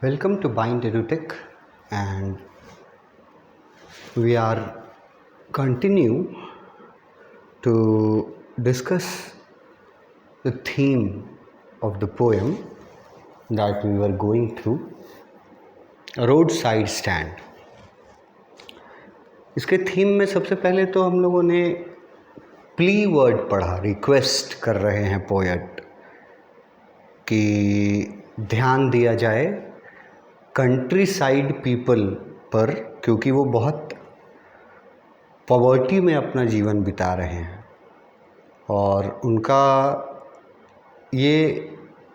Welcome to Bind EduTech, and we are continue to discuss the theme of the poem that we were going through, road side stand. इसके theme में सबसे पहले तो हम लोगों ने प्ली वर्ड पढ़ा, रिक्वेस्ट कर रहे हैं पोएट कि ध्यान दिया जाए कंट्री साइड पीपल पर, क्योंकि वो बहुत पॉवर्टी में अपना जीवन बिता रहे हैं और उनका ये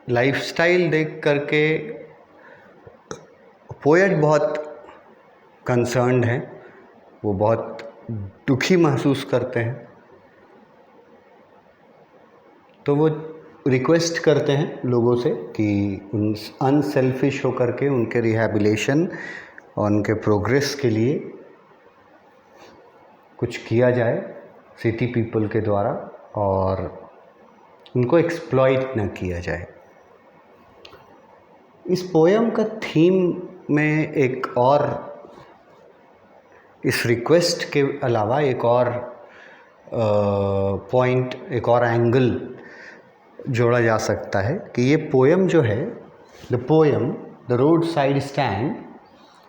लाइफस्टाइल देख करके पोएट बहुत कंसर्न्ड हैं, वो बहुत दुखी महसूस करते हैं। तो वो रिक्वेस्ट करते हैं लोगों से कि उन अनसेल्फिश होकर के उनके रिहैबिलिटेशन और उनके प्रोग्रेस के लिए कुछ किया जाए सिटी पीपल के द्वारा और उनको एक्सप्लॉइट न किया जाए। इस पोएम का थीम में एक और, इस रिक्वेस्ट के अलावा एक और पॉइंट, एक और एंगल जोड़ा जा सकता है कि ये पोएम जो है, the poem the road side stand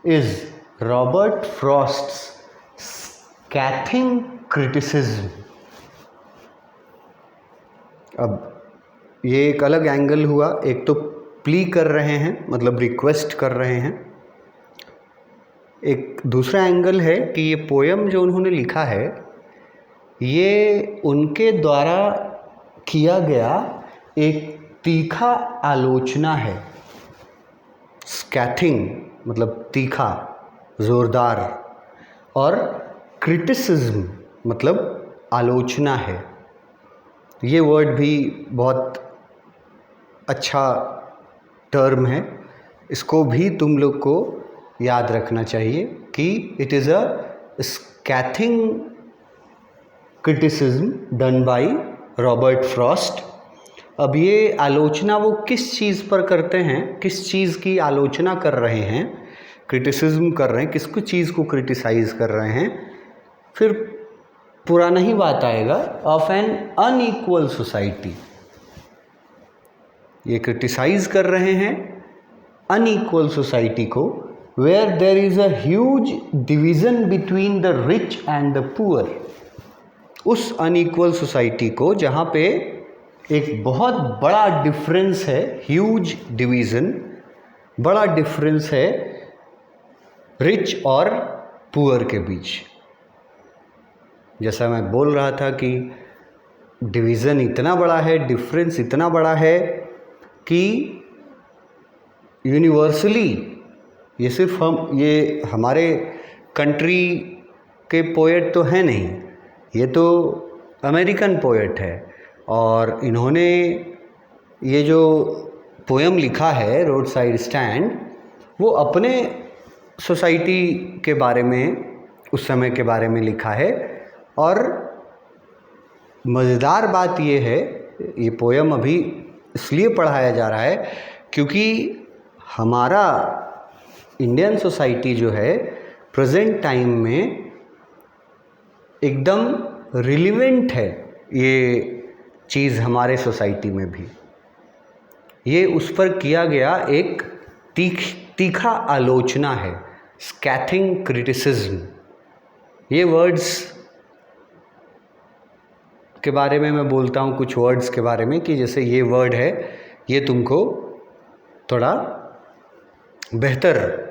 is Robert Frost's scathing criticism. अब ये एक अलग एंगल हुआ, एक तो प्ली कर रहे हैं मतलब रिक्वेस्ट कर रहे हैं, एक दूसरा एंगल है कि ये पोएम जो उन्होंने लिखा है ये उनके द्वारा किया गया एक तीखा आलोचना है। स्कैथिंग मतलब तीखा, ज़ोरदार, और क्रिटिसिज्म मतलब आलोचना है। ये वर्ड भी बहुत अच्छा टर्म है, इसको भी तुम लोग को याद रखना चाहिए कि it is a scathing criticism done by Robert Frost. अब ये आलोचना वो किस चीज़ पर करते हैं, किस चीज़ की आलोचना कर रहे हैं, क्रिटिसिज्म कर रहे हैं, किसको चीज़ को क्रिटिसाइज कर रहे हैं, फिर पुराना ही बात आएगा, ऑफ एन अनइक्वल सोसाइटी। ये क्रिटिसाइज कर रहे हैं अनइक्वल सोसाइटी को, where there is a huge division between the rich and the poor. उस अनइक्वल सोसाइटी को जहाँ पे एक बहुत बड़ा डिफरेंस है, ह्यूज डिवीज़न, बड़ा डिफरेंस है रिच और पुअर के बीच। जैसा मैं बोल रहा था कि डिवीज़न इतना बड़ा है, डिफरेंस इतना बड़ा है कि यूनिवर्सली ये सिर्फ ये हमारे कंट्री के पोएट तो हैं नहीं, ये तो अमेरिकन पोएट है और इन्होंने ये जो पोएम लिखा है रोड साइड स्टैंड, वो अपने सोसाइटी के बारे में, उस समय के बारे में लिखा है। और मज़ेदार बात ये है, ये पोएम अभी इसलिए पढ़ाया जा रहा है क्योंकि हमारा इंडियन सोसाइटी जो है प्रेजेंट टाइम में एकदम रिलेवेंट है। ये चीज़ हमारे सोसाइटी में भी, ये उस पर किया गया एक तीखा आलोचना है, स्कैथिंग क्रिटिसिज्म। ये वर्ड्स के बारे में मैं बोलता हूँ, कुछ वर्ड्स के बारे में, कि जैसे ये वर्ड है, ये तुमको थोड़ा बेहतर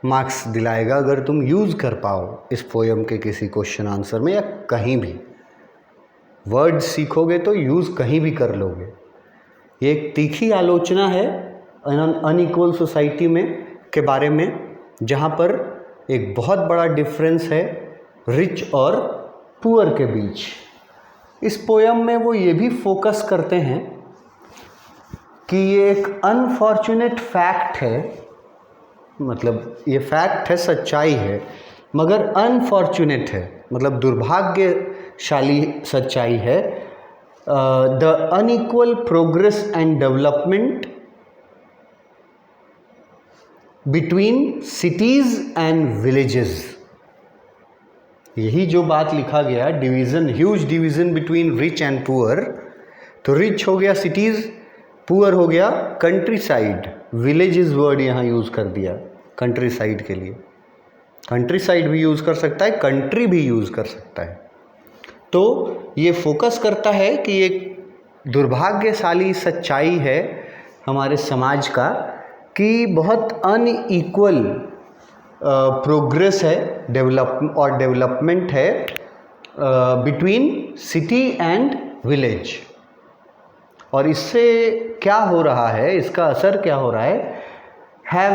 मार्क्स दिलाएगा अगर तुम यूज़ कर पाओ इस पोएम के किसी क्वेश्चन आंसर में या कहीं भी। वर्ड सीखोगे तो यूज़ कहीं भी कर लोगे। ये एक तीखी आलोचना है अनइक्वल सोसाइटी में के बारे में, जहाँ पर एक बहुत बड़ा डिफरेंस है रिच और पुअर के बीच। इस पोएम में वो ये भी फोकस करते हैं कि ये एक अनफॉर्चुनेट फैक्ट है, मतलब ये फैक्ट है, सच्चाई है, मगर अनफॉर्चुनेट है मतलब दुर्भाग्यशाली सच्चाई है। The unequal progress and development between cities and villages. यही जो बात लिखा गया, division, huge division between rich and poor. तो रिच हो गया सिटीज़, पुअर हो गया कंट्री साइड। विलेजेस वर्ड यहाँ यूज़ कर दिया कंट्री साइड के लिए। कंट्री साइड भी यूज़ कर सकता है, कंट्री भी यूज़ कर सकता है। तो ये फोकस करता है कि एक दुर्भाग्यशाली सच्चाई है हमारे समाज का कि बहुत अनइक्वल प्रोग्रेस है, डेवलपमेंट है बिटवीन सिटी एंड विलेज। और इससे क्या हो रहा है, इसका असर क्या हो रहा है, have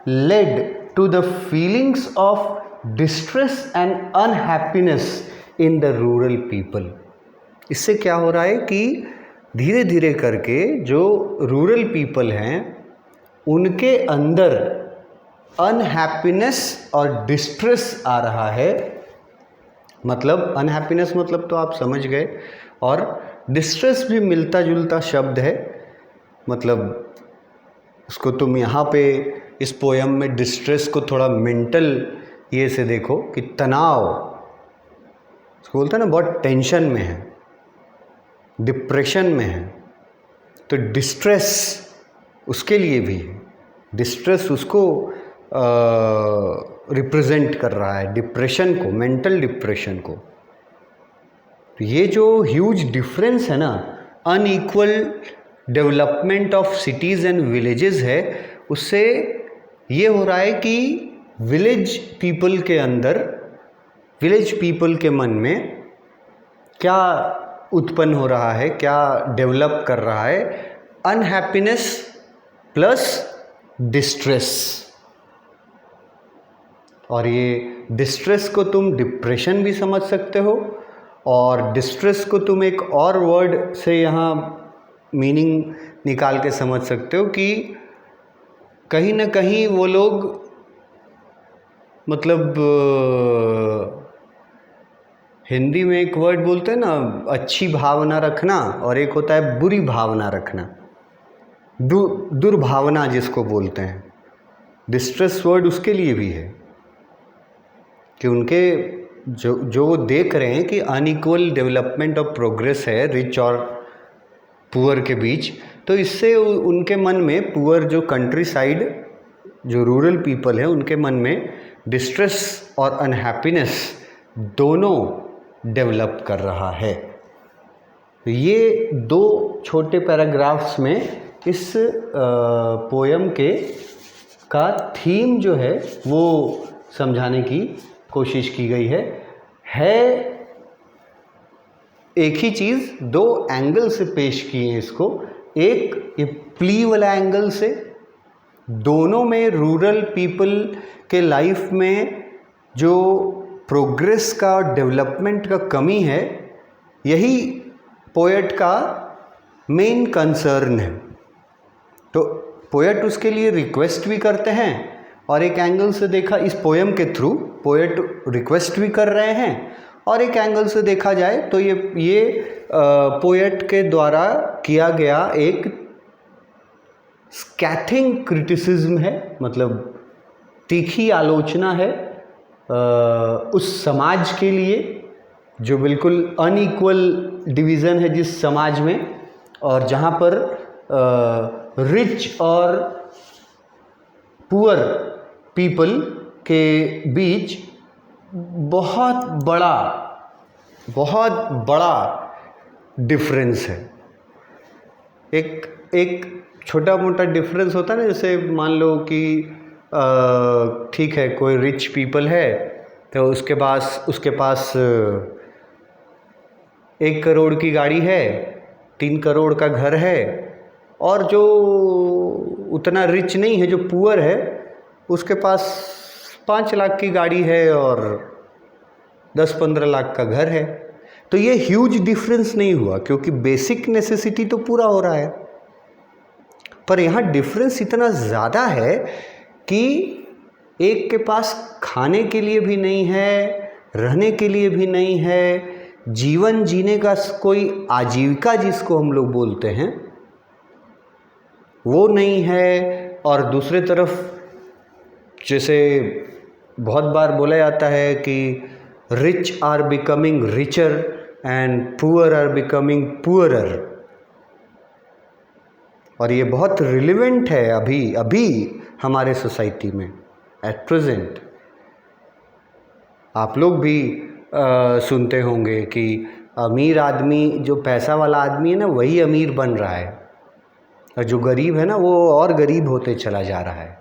led to the feelings of distress and unhappiness in the rural people. इससे क्या हो रहा है कि धीरे धीरे करके जो रूरल पीपल हैं उनके अंदर अनहैप्पीनेस और डिस्ट्रेस आ रहा है। मतलब अनहैप्पीनेस मतलब तो आप समझ गए, और डिस्ट्रेस भी मिलता जुलता शब्द है। मतलब उसको तुम यहाँ पे इस पोयम में डिस्ट्रेस को थोड़ा मेंटल ये से देखो कि तनाव, उसको बोलते हैं ना, बहुत टेंशन में है, डिप्रेशन में है। तो डिस्ट्रेस उसके लिए भी है, डिस्ट्रेस उसको रिप्रेजेंट कर रहा है, डिप्रेशन को, मेंटल डिप्रेशन को। तो ये जो ह्यूज डिफरेंस है ना, unequal development of cities and villages है, उससे ये हो रहा है कि विलेज पीपल के अंदर, विलेज पीपल के मन में क्या उत्पन्न हो रहा है, क्या डेवलप कर रहा है, अनहैप्पीनेस प्लस डिस्ट्रेस। और ये डिस्ट्रेस को तुम डिप्रेशन भी समझ सकते हो, और डिस्ट्रेस को तुम एक और वर्ड से यहाँ मीनिंग निकाल के समझ सकते हो कि कहीं ना कहीं वो लोग, मतलब हिंदी में एक वर्ड बोलते हैं ना, अच्छी भावना रखना, और एक होता है बुरी भावना रखना, दुर्भावना जिसको बोलते हैं। डिस्ट्रेस वर्ड उसके लिए भी है कि उनके जो वो देख रहे हैं कि अनइक्वल डेवलपमेंट ऑफ प्रोग्रेस है रिच और पुअर के बीच, तो इससे उनके मन में, पुअर जो कंट्री साइड जो रूरल पीपल है, उनके मन में डिस्ट्रेस और अनहैप्पीनेस दोनों डेवलप कर रहा है। ये दो छोटे पैराग्राफ्स में इस पोयम का थीम जो है वो समझाने की कोशिश की गई है एक ही चीज़ दो एंगल से पेश किए हैं इसको। एक ये प्ली वाला एंगल से, दोनों में रूरल पीपल के लाइफ में जो प्रोग्रेस का और डेवलपमेंट का कमी है, यही पोएट का मेन कंसर्न है। तो पोएट उसके लिए रिक्वेस्ट भी करते हैं, और एक एंगल से देखा इस पोएम के थ्रू पोएट रिक्वेस्ट भी कर रहे हैं, और एक एंगल से देखा जाए तो ये पोएट के द्वारा किया गया एक स्कैथिंग क्रिटिसिज्म है, मतलब तीखी आलोचना है उस समाज के लिए जो बिल्कुल अनइक्वल डिवीज़न है जिस समाज में, और जहाँ पर रिच और पुअर पीपल के बीच बहुत बड़ा डिफरेंस है। एक छोटा मोटा डिफरेंस होता है ना, जैसे मान लो कि ठीक है कोई रिच पीपल है तो उसके पास 1 करोड़ की गाड़ी है, 3 करोड़ का घर है, और जो उतना रिच नहीं है, जो पुअर है, उसके पास 5 लाख की गाड़ी है और 10-15 लाख का घर है। तो ये ह्यूज डिफरेंस नहीं हुआ क्योंकि बेसिक नेसेसिटी तो पूरा हो रहा है, पर यहाँ डिफरेंस इतना ज़्यादा है कि एक के पास खाने के लिए भी नहीं है, रहने के लिए भी नहीं है, जीवन जीने का कोई आजीविका जिसको हम लोग बोलते हैं वो नहीं है, और दूसरे तरफ जैसे बहुत बार बोला जाता है कि rich are becoming richer and poor are becoming poorer, और ये बहुत रिलेवेंट है अभी हमारे सोसाइटी में एट प्रेजेंट। आप लोग भी सुनते होंगे कि अमीर आदमी, जो पैसा वाला आदमी है ना, वही अमीर बन रहा है, और जो गरीब है ना वो और गरीब होते चला जा रहा है।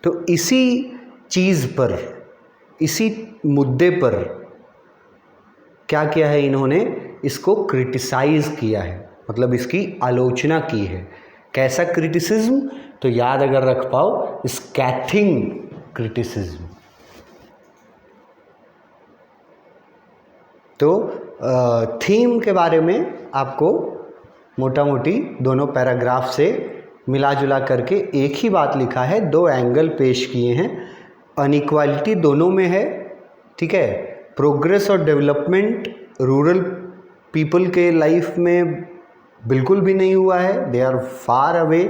तो इसी चीज़ पर, इसी मुद्दे पर क्या किया है इन्होंने, इसको क्रिटिसाइज़ किया है, मतलब इसकी आलोचना की है। कैसा क्रिटिसिज्म? तो याद अगर रख पाओ, स्कैथिंग क्रिटिसिज्म। तो थीम के बारे में आपको मोटा मोटी दोनों पैराग्राफ से मिला जुला करके एक ही बात लिखा है, दो एंगल पेश किए हैं। अनइक्वालिटी दोनों में है, ठीक है। प्रोग्रेस और डेवलपमेंट रूरल पीपल के लाइफ में बिल्कुल भी नहीं हुआ है, दे आर फार अवे।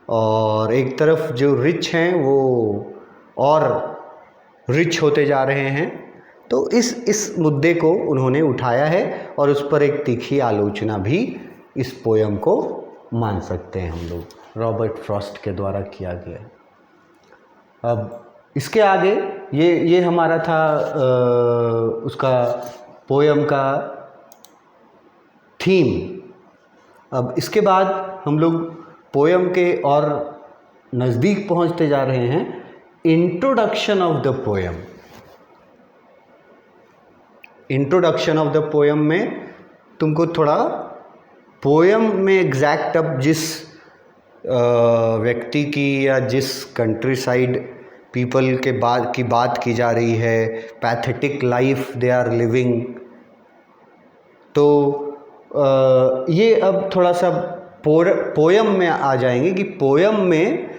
और एक तरफ जो रिच हैं वो और रिच होते जा रहे हैं। तो इस मुद्दे को उन्होंने उठाया है और उस पर एक तीखी आलोचना भी इस पोयम को मान सकते हैं हम लोग, रॉबर्ट फ्रॉस्ट के द्वारा किया गया। अब इसके आगे ये हमारा था उसका पोयम का थीम। अब इसके बाद हम लोग पोयम के और नज़दीक पहुंचते जा रहे हैं। Introduction of the poem. Introduction of the poem में तुमको थोड़ा पोयम में एग्जैक्ट अब जिस व्यक्ति की या जिस कंट्री साइड पीपल के बात की जा रही है, pathetic life they are living, तो ये अब थोड़ा सा पोयम में आ जाएंगे कि पोयम में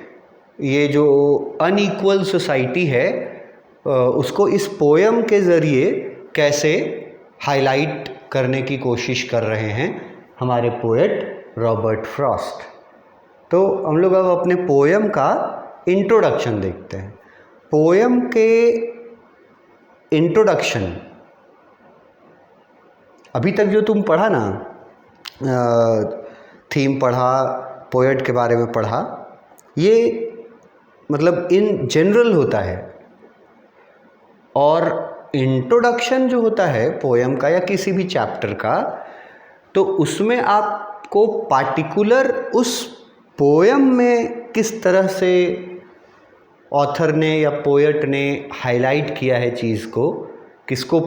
ये जो अनइक्वल सोसाइटी है उसको इस पोयम के ज़रिए कैसे हाईलाइट करने की कोशिश कर रहे हैं हमारे पोएट रॉबर्ट फ्रॉस्ट। तो हम लोग अब अपने पोयम का इंट्रोडक्शन देखते हैं। पोयम के इंट्रोडक्शन, अभी तक जो तुम पढ़ा ना, थीम पढ़ा, पोएट के बारे में पढ़ा, ये मतलब इन जनरल होता है। और इंट्रोडक्शन जो होता है पोयम का या किसी भी चैप्टर का, तो उसमें आपको पार्टिकुलर उस पोयम में किस तरह से ऑथर ने या पोएट ने हाईलाइट किया है चीज़ को, किसको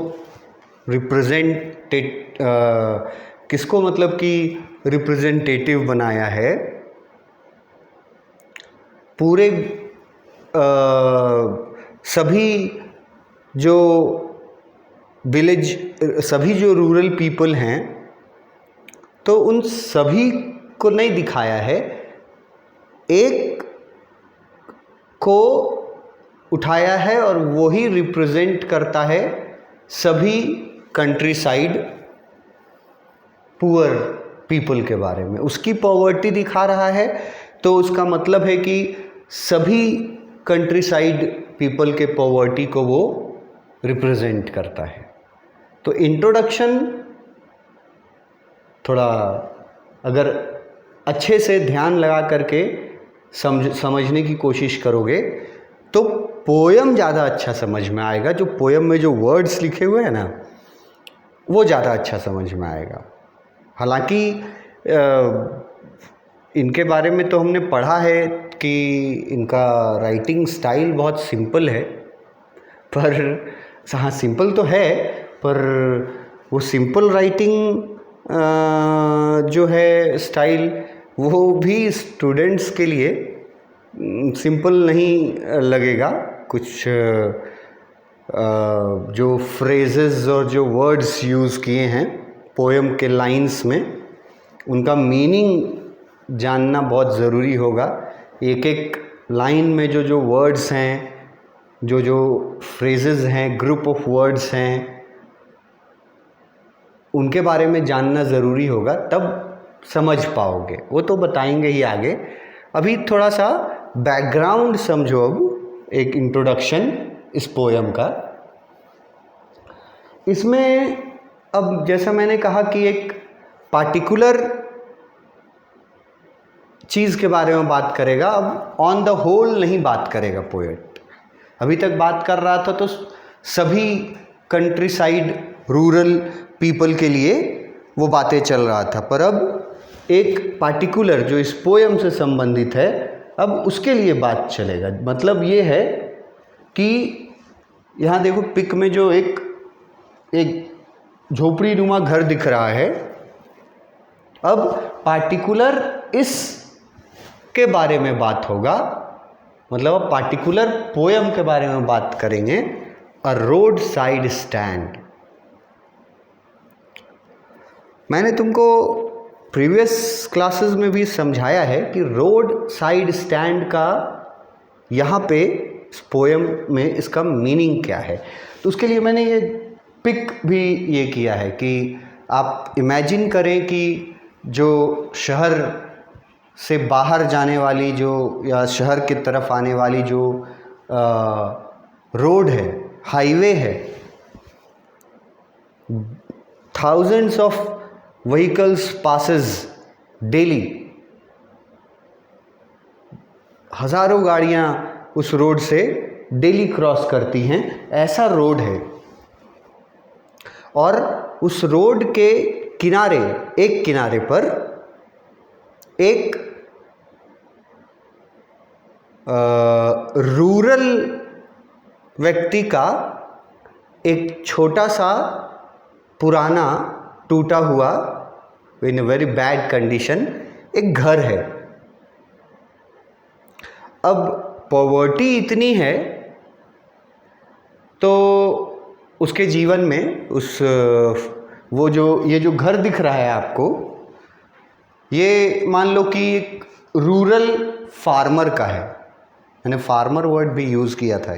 किसको मतलब कि रिप्रेजेंटेटिव बनाया है, पूरे सभी जो सभी जो रूरल पीपल हैं, तो उन सभी को नहीं दिखाया है, एक को उठाया है और वो ही रिप्रेजेंट करता है सभी कंट्री साइड पुअर पीपल के बारे में। उसकी पॉवर्टी दिखा रहा है, तो उसका मतलब है कि सभी कंट्री साइड पीपल के पॉवर्टी को वो रिप्रेजेंट करता है। तो इंट्रोडक्शन थोड़ा अगर अच्छे से ध्यान लगा करके समझने की कोशिश करोगे तो पोयम ज़्यादा अच्छा समझ में आएगा। जो पोयम में जो वर्ड्स लिखे हुए हैं ना, वो ज़्यादा अच्छा समझ में आएगा। हालांकि इनके बारे में तो हमने पढ़ा है कि इनका राइटिंग स्टाइल बहुत सिंपल है, पर हाँ सिंपल तो है, पर वो सिंपल राइटिंग जो है स्टाइल, वो भी स्टूडेंट्स के लिए सिंपल नहीं लगेगा। कुछ जो फ्रेजेस और जो वर्ड्स यूज़ किए हैं पोएम के लाइंस में, उनका मीनिंग जानना बहुत ज़रूरी होगा। एक एक लाइन में जो जो वर्ड्स हैं, जो जो फ्रेजेस हैं, ग्रुप ऑफ वर्ड्स हैं, उनके बारे में जानना ज़रूरी होगा, तब समझ पाओगे। वो तो बताएंगे ही आगे। अभी थोड़ा सा बैकग्राउंड समझो अब एक इंट्रोडक्शन इस पोयम का। इसमें अब जैसा मैंने कहा कि एक पार्टिकुलर चीज़ के बारे में बात करेगा, अब ऑन द होल नहीं बात करेगा पोएट। अभी तक बात कर रहा था तो सभी कंट्री साइड रूरल पीपल के लिए वो बातें चल रहा था, पर अब एक पार्टिकुलर जो इस पोयम से संबंधित है, अब उसके लिए बात चलेगा। मतलब ये है कि यहाँ देखो पिक में जो एक झोपड़ी नुमा घर दिख रहा है, अब पार्टिकुलर इस के बारे में बात होगा, मतलब अब पार्टिकुलर पोयम के बारे में बात करेंगे। अ रोड साइड स्टैंड। मैंने तुमको प्रीवियस क्लासेस में भी समझाया है कि रोड साइड स्टैंड का यहाँ पे इस पोयम में इसका मीनिंग क्या है। तो उसके लिए मैंने ये पिक भी ये किया है कि आप इमेजिन करें कि जो शहर से बाहर जाने वाली जो या शहर की तरफ आने वाली जो रोड है, हाईवे है, thousands of vehicles passes daily, हज़ारों गाड़ियाँ उस रोड से डेली क्रॉस करती हैं, ऐसा रोड है। और उस रोड के किनारे, एक किनारे पर एक रूरल व्यक्ति का एक छोटा सा पुराना टूटा हुआ, इन वेरी बैड कंडीशन, एक घर है। अब पॉवर्टी इतनी है तो उसके जीवन में ये जो घर दिख रहा है आपको, ये मान लो कि एक रूरल फार्मर का है। मैंने फार्मर वर्ड भी यूज़ किया था।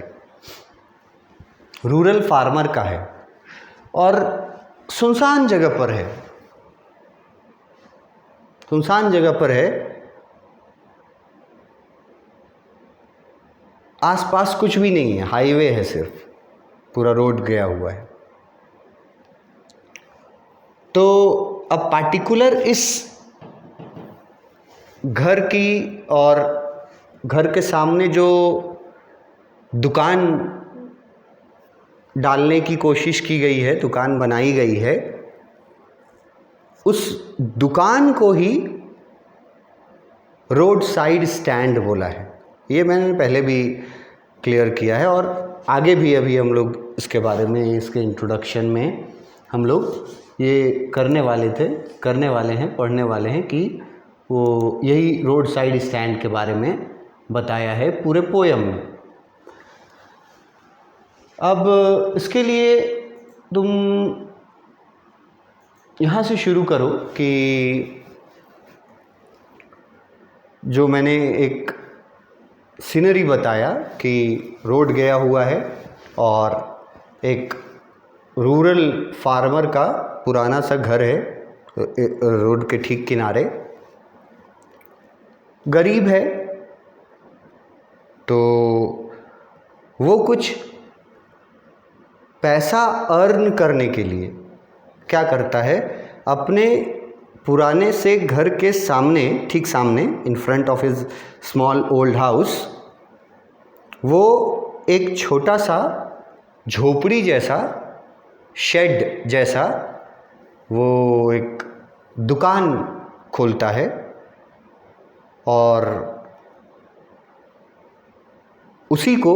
रूरल फार्मर का है और सुनसान जगह पर है, सुनसान जगह पर है, आसपास कुछ भी नहीं है, हाईवे है, सिर्फ पूरा रोड गया हुआ है। तो अब पार्टिकुलर इस घर की और घर के सामने जो दुकान डालने की कोशिश की गई है, दुकान बनाई गई है, उस दुकान को ही रोड साइड स्टैंड बोला है। ये मैंने पहले भी क्लियर किया है और आगे भी अभी हम लोग इसके बारे में, इसके इंट्रोडक्शन में हम लोग ये करने वाले हैं, पढ़ने वाले हैं कि वो यही रोड साइड स्टैंड के बारे में बताया है पूरे पोयम में। अब इसके लिए तुम यहाँ से शुरू करो कि जो मैंने एक सीनरी बताया कि रोड गया हुआ है और एक रूरल फार्मर का पुराना सा घर है रोड के ठीक किनारे, गरीब है, तो वो कुछ पैसा अर्न करने के लिए क्या करता है, अपने पुराने से घर के सामने, ठीक सामने, in front of his small old house, वो एक छोटा सा झोपड़ी जैसा, शेड जैसा, वो एक दुकान खोलता है और उसी को,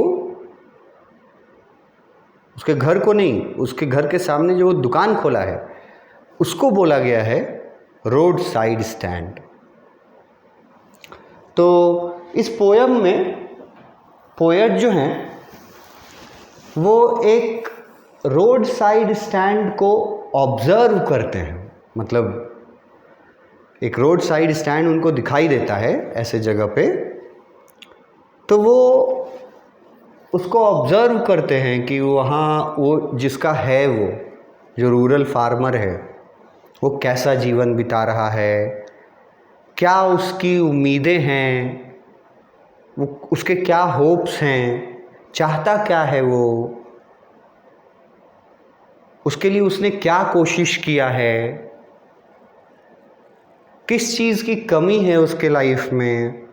उसके घर को नहीं, उसके घर के सामने जो दुकान खोला है उसको बोला गया है रोड साइड स्टैंड। तो इस पोयम में पोएट जो हैं वो एक रोड साइड स्टैंड को ऑब्जर्व करते हैं, मतलब एक रोड साइड स्टैंड उनको दिखाई देता है ऐसे जगह पे, तो वो उसको ऑब्जर्व करते हैं कि वहाँ वो जिसका है, वो जो रूरल फार्मर है, वो कैसा जीवन बिता रहा है, क्या उसकी उम्मीदें हैं, वो उसके क्या होप्स हैं, चाहता क्या है वो, उसके लिए उसने क्या कोशिश किया है, किस चीज़ की कमी है उसके लाइफ में,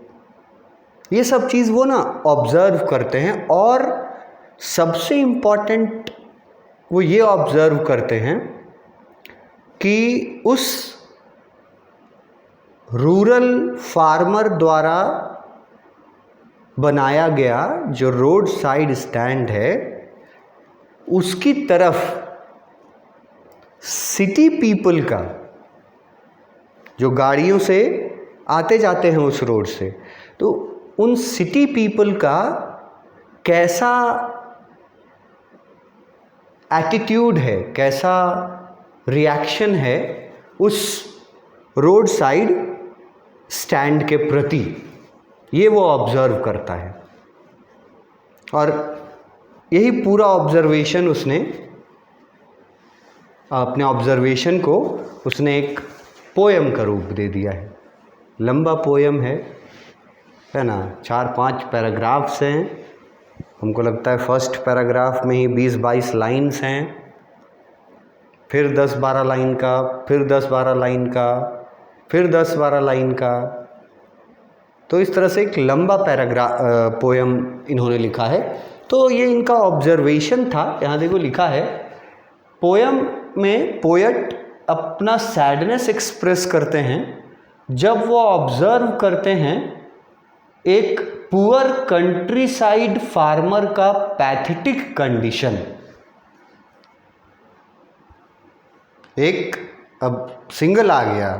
ये सब चीज़ वो ना ऑब्जर्व करते हैं। और सबसे इम्पॉर्टेंट वो ये ऑब्जर्व करते हैं कि उस रूरल फार्मर द्वारा बनाया गया जो रोड साइड स्टैंड है उसकी तरफ सिटी पीपल का, जो गाड़ियों से आते जाते हैं उस रोड से, तो उन सिटी पीपल का कैसा एटीट्यूड है, कैसा रिएक्शन है उस रोड साइड स्टैंड के प्रति, ये वो ऑब्जर्व करता है। और यही पूरा ऑब्जर्वेशन उसने, अपने ऑब्जर्वेशन को उसने एक पोएम का रूप दे दिया है। लंबा पोएम है ना, 4-5 पैराग्राफ्स हैं। हमको लगता है फर्स्ट पैराग्राफ में ही 20-22 लाइन्स हैं, फिर 10-12 लाइन का, फिर 10-12 लाइन का, फिर 10-12 लाइन का। तो इस तरह से एक लंबा पोएम इन्होंने लिखा है। तो ये इनका ऑब्जर्वेशन था। यहाँ देखो लिखा है, पोएम में पोएट अपना सैडनेस एक्सप्रेस करते हैं जब वो ऑब्जर्व करते हैं एक पुअर कंट्री साइड फार्मर का पैथेटिक कंडीशन। एक अब सिंगल आ गया,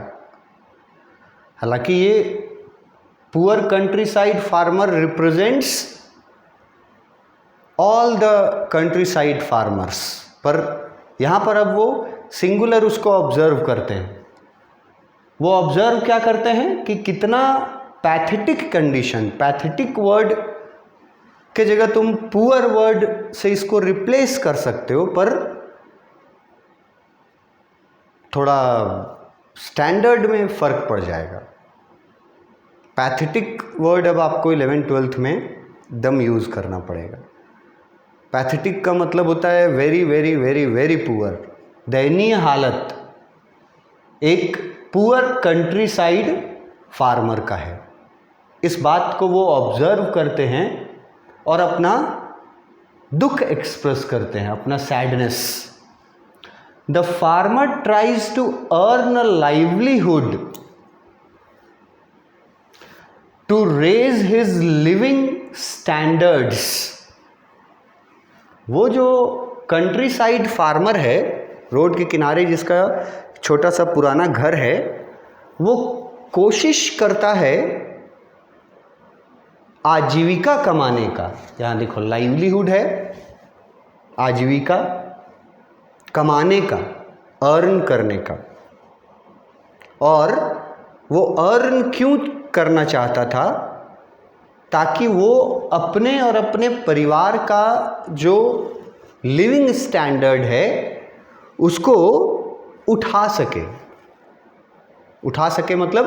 हालांकि ये poor country side farmer represents all the country side farmers, पर यहाँ पर अब वो सिंगुलर उसको ऑब्जर्व करते हैं। वो ऑब्जर्व क्या करते हैं कि कितना पैथेटिक कंडीशन, पैथेटिक वर्ड के जगह तुम पुअर वर्ड से इसको रिप्लेस कर सकते हो, पर थोड़ा स्टैंडर्ड में फ़र्क पड़ जाएगा। पैथेटिक वर्ड अब आपको 11th-12th में दम यूज़ करना पड़ेगा। पैथेटिक का मतलब होता है very very very very poor, दयनीय हालत एक पुअर कंट्री साइड फार्मर का है। इस बात को वो ऑब्जर्व करते हैं और अपना दुख एक्सप्रेस करते हैं, अपना sadness. The farmer tries to earn a livelihood to raise his living standards. वो जो कंट्री साइड फार्मर है, रोड के किनारे जिसका छोटा सा पुराना घर है, वो कोशिश करता है आजीविका कमाने का। यहाँ देखो लाइवलीहुड है, आजीविका कमाने का, अर्न करने का। और वो अर्न क्यों करना चाहता था? ताकि वो अपने और अपने परिवार का जो लिविंग स्टैंडर्ड है उसको उठा सके। उठा सके मतलब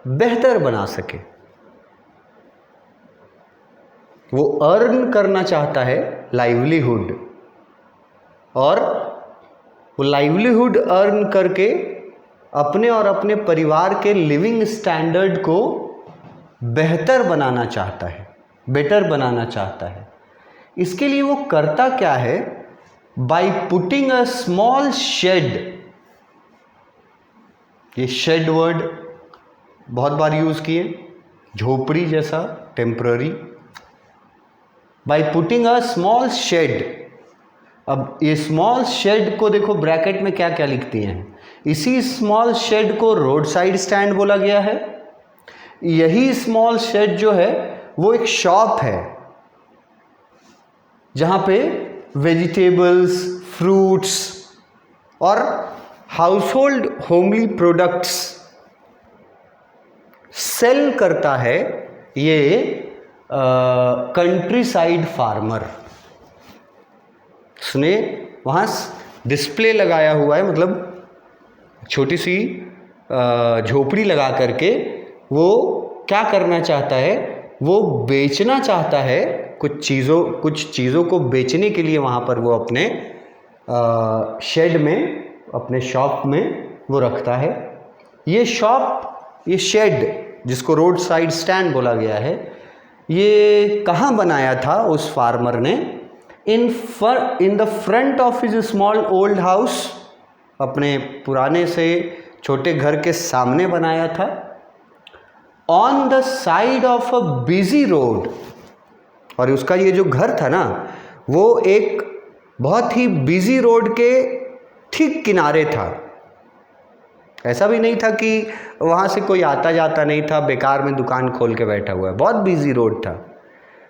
बेहतर बना सके। वो अर्न करना चाहता है लाइवलीहुड, और वो लाइवलीहुड अर्न करके अपने और अपने परिवार के लिविंग स्टैंडर्ड को बेहतर बनाना चाहता है, बेटर बनाना चाहता है। इसके लिए वो करता क्या है? By putting a small shed. ये शेड वर्ड बहुत बार यूज़ किए, झोपड़ी जैसा, temporary. By putting a small shed. अब ये स्मॉल शेड को देखो ब्रैकेट में क्या क्या लिखती हैं। इसी स्मॉल शेड को रोड साइड स्टैंड बोला गया है। यही स्मॉल शेड जो है वो एक शॉप है जहाँ पे वेजिटेबल्स, फ्रूट्स और हाउसहोल्ड होमली प्रोडक्ट्स सेल करता है ये कंट्री साइड फार्मर। उसने वहाँ डिस्प्ले लगाया हुआ है, मतलब छोटी सी झोपड़ी लगा करके वो क्या करना चाहता है? वो बेचना चाहता है कुछ चीज़ों को बेचने के लिए वहाँ पर वो अपने शेड में, अपने शॉप में वो रखता है। ये शॉप, ये शेड जिसको रोड साइड स्टैंड बोला गया है, ये कहाँ बनाया था उस फार्मर ने? In the front of his small old house, अपने पुराने से छोटे घर के सामने बनाया था। On the side of a busy road, और उसका ये जो घर था ना, वो एक बहुत ही बिजी रोड के ठीक किनारे था। ऐसा भी नहीं था कि वहाँ से कोई आता जाता नहीं था, बेकार में दुकान खोल के बैठा हुआ है, बहुत बिजी रोड था।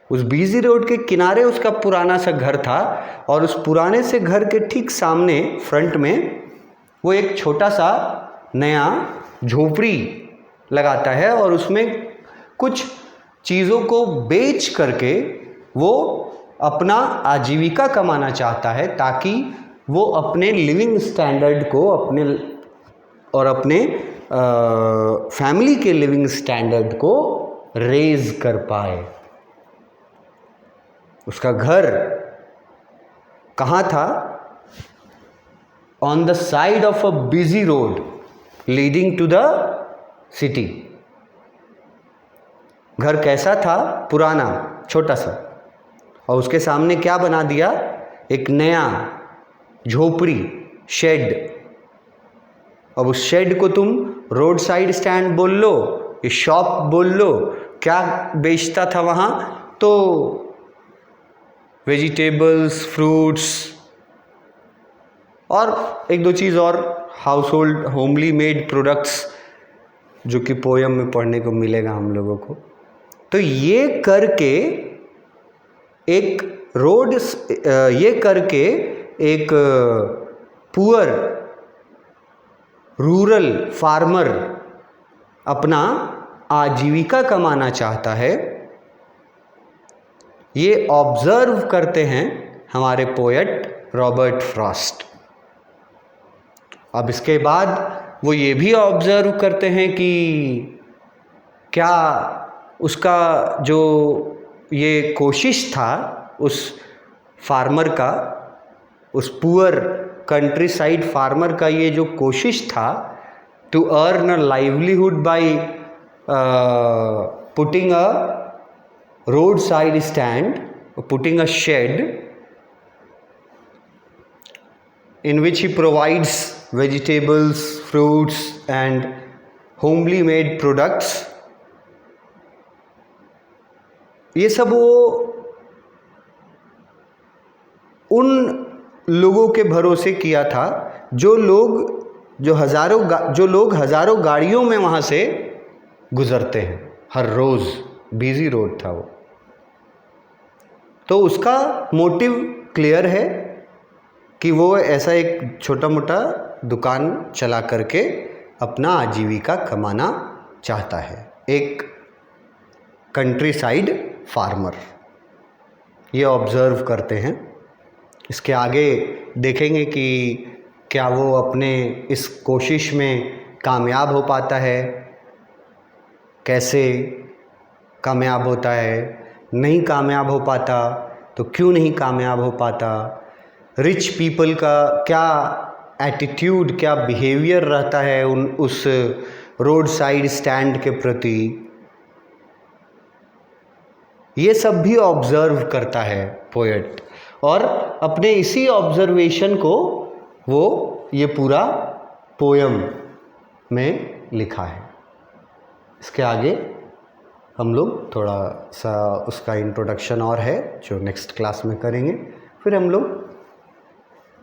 उस बिजी रोड के किनारे उसका पुराना सा घर था, और उस पुराने से घर के ठीक सामने फ्रंट में वो एक छोटा सा नया झोपड़ी लगाता है, और उसमें कुछ चीज़ों को बेच करके वो अपना आजीविका कमाना चाहता है, ताकि वो अपने लिविंग स्टैंडर्ड को अपने फैमिली के लिविंग स्टैंडर्ड को रेज कर पाए। उसका घर कहाँ था? On the side of a busy road leading to the city. घर कैसा था? पुराना, छोटा सा, और उसके सामने क्या बना दिया? एक नया झोपड़ी, शेड। अब उस शेड को तुम रोड साइड स्टैंड बोल लो, ये शॉप बोल लो, क्या बेचता था वहाँ? तो वेजिटेबल्स, फ्रूट्स और एक दो चीज़ और, house hold homely made products, जो कि पोयम में पढ़ने को मिलेगा हम लोगों को। तो ये करके एक पुअर रूरल फार्मर अपना आजीविका कमाना चाहता है। ये ऑब्जर्व करते हैं हमारे पोएट रॉबर्ट फ्रॉस्ट। अब इसके बाद वो ये भी ऑब्जर्व करते हैं कि क्या उसका जो ये कोशिश था उस फार्मर का, उस पुअर कंट्री साइड फार्मर का ये जो कोशिश था to earn a livelihood by putting a road side stand, putting a shed in which he provides vegetables, fruits and homely made products, ये सब वो उन लोगों के भरोसे किया था जो लोग हज़ारों गाड़ियों में वहाँ से गुज़रते हैं हर रोज़। बिजी रोड था वो। तो उसका मोटिव क्लियर है कि वो ऐसा एक छोटा मोटा दुकान चला करके अपना आजीविका कमाना चाहता है, एक कंट्री साइड फार्मर। ये ऑब्ज़र्व करते हैं। इसके आगे देखेंगे कि क्या वो अपने इस कोशिश में कामयाब हो पाता है, कैसे कामयाब होता है, नहीं कामयाब हो पाता तो क्यों नहीं कामयाब हो पाता, रिच पीपल का क्या एटीट्यूड, क्या बिहेवियर रहता है उस रोड साइड स्टैंड के प्रति, ये सब भी ऑब्ज़र्व करता है पोएट। और अपने इसी ऑब्ज़र्वेशन को वो ये पूरा पोयम में लिखा है। इसके आगे हम लोग थोड़ा सा उसका इंट्रोडक्शन और है जो नेक्स्ट क्लास में करेंगे। फिर हम लोग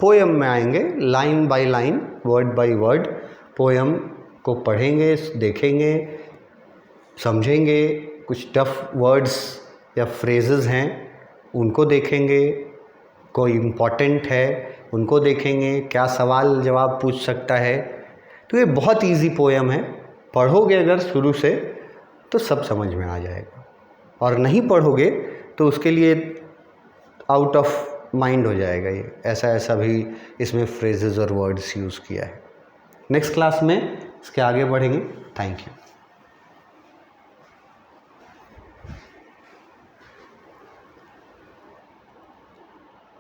पोयम में आएंगे, line by line, word by word poem को पढ़ेंगे, देखेंगे, समझेंगे। कुछ टफ वर्ड्स या फ्रेजेस हैं उनको देखेंगे, कोई इम्पॉर्टेंट है उनको देखेंगे, क्या सवाल जवाब पूछ सकता है। तो ये बहुत इजी पोयम है, पढ़ोगे अगर शुरू से तो सब समझ में आ जाएगा, और नहीं पढ़ोगे तो उसके लिए आउट ऑफ माइंड हो जाएगा। ये ऐसा भी इसमें फ्रेजेस और वर्ड्स यूज़ किया है। नेक्स्ट क्लास में इसके आगे बढ़ेंगे। Thank you.